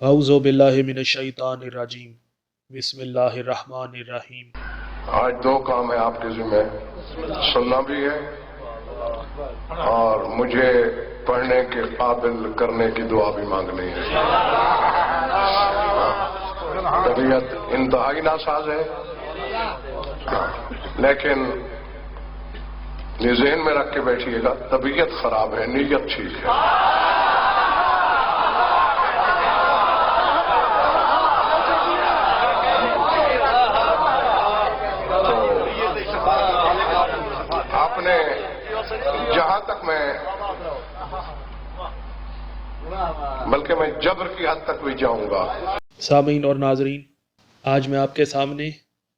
औज़ु बिल्लाहि मिनश्शैतानिर्रजीम बिस्मिल्लाहिर्रहमानिर्रहीम। आज दो काम है आपके ज़िम्मे, सुनना भी है और मुझे पढ़ने के काबिल करने की दुआ भी मांगनी है। तबीयत इंतहाई नासाज है, लेकिन ये ज़हन में रख के बैठिएगा, तबीयत खराब है, नीयत ठीक है। आपने जहां तक बल्कि मैं जबर की हद तक भी जाऊंगा। सामीन और नाजरीन, आज मैं आपके सामने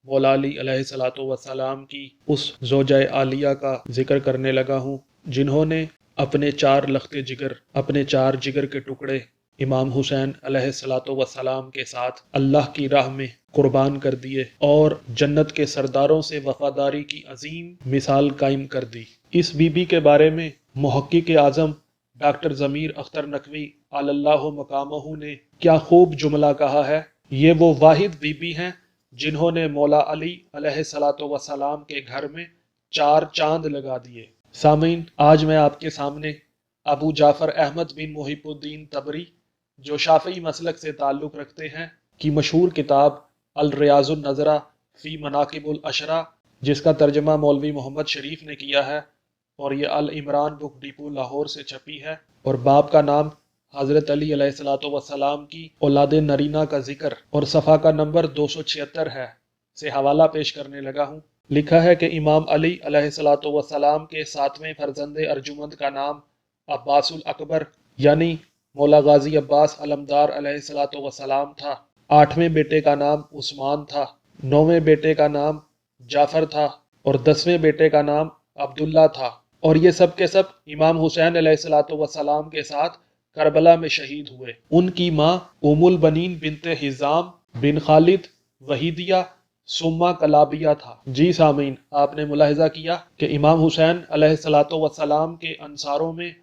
मौला अली अलैहिस्सलातु वस्सलाम की उस ज़ौजाए आलिया का जिक्र करने लगा हूँ जिन्होंने अपने चार लख्ते जिगर, अपने चार जिगर के टुकड़े इमाम हुसैन अलैहिस्सलातु वस्सलाम के साथ अल्लाह की राह में कुर्बान कर दिए और जन्नत के सरदारों से वफादारी की अजीम मिसाल कायम कर दी। इस बीबी के बारे में मुहक्किक आज़म डॉक्टर ज़मीर अख्तर नकवी अल्लाहु मकामहू ने क्या खूब जुमला कहा है। ये वो वाहिद बीबी हैं जिन्होंने मौला अली अलैहिस्सलातु वस्सलाम के घर में चार चांद लगा दिए। सामीन, आज मैं आपके सामने अबू जाफर अहमद बिन मुहिबुद्दीन तबरी, जो शाफी मसलक से ताल्लुक़ रखते हैं, की मशहूर किताब अल रियाजुन नज़रा फ़ी मनाकिबुल अशरा, जिसका तर्जमा मौलवी मोहम्मद शरीफ ने किया है और ये अल इमरान बुक डिपो लाहौर से छपी है, और बाब का नाम हज़रत अली अलैहिस्सलातु वस्सलाम की औलाद नरीना का जिक्र और सफ़ा का नंबर 276 है, से हवाला पेश करने लगा हूँ। लिखा है कि इमाम अली अलैहिस्सलातु वस्सलाम के सातवें फर्जंदे अर्जुमंद का नाम अब्बासुल अकबर यानी मौला गाजी अब्बास अलमदार अलैहिस्सलातु वस्सलाम था। आठवें बेटे का नाम उस्मान था, नौवें बेटे का नाम जाफर था और 10वें बेटे का नाम अब्दुल्ला था। और ये सब के सब इमाम हुसैन अलैहिस्सलातु वस्सलाम के साथ करबला में शहीद हुए। उनकी माँ उम्मुल बनीन बिनते हिजाम बिन खालिद वहीदिया सुम्मा कलाबिया था। जी सामीन, आपने मुलाहिजा किया कि इमाम हुसैन अलैहिस्सलातु वस्सलाम के अंसारों में,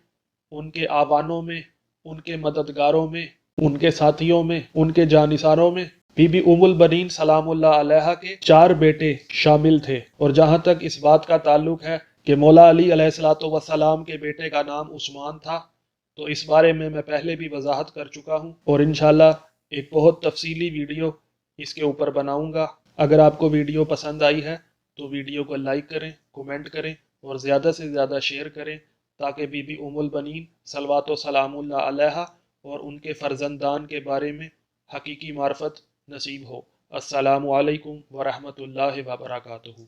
उनके आवानों में, उनके मददगारों में, उनके साथियों में, उनके जानिसारों में बीबी उम्मुल बनीन सलामुल्लाह अलैहा के चार बेटे शामिल थे। और जहाँ तक इस बात का ताल्लुक है कि मौला अली अलैहिस्सलातु वस्सलाम के बेटे का नाम उस्मान था, तो इस बारे में मैं पहले भी वजाहत कर चुका हूँ और इंशाल्लाह एक बहुत तफसीली वीडियो इसके ऊपर बनाऊंगा। अगर आपको वीडियो पसंद आई है तो वीडियो को लाइक करें, कमेंट करें और ज़्यादा से ज़्यादा शेयर करें, ताकि बीबी उम्मुल बनीन सलवातो सलामुल्लाह अलैहा और उनके फ़र्जंदान के बारे में हकीकी मार्फत नसीब हो। अस्सलामु अलैकुम व रहमतुल्लाहि व बरकातुहू।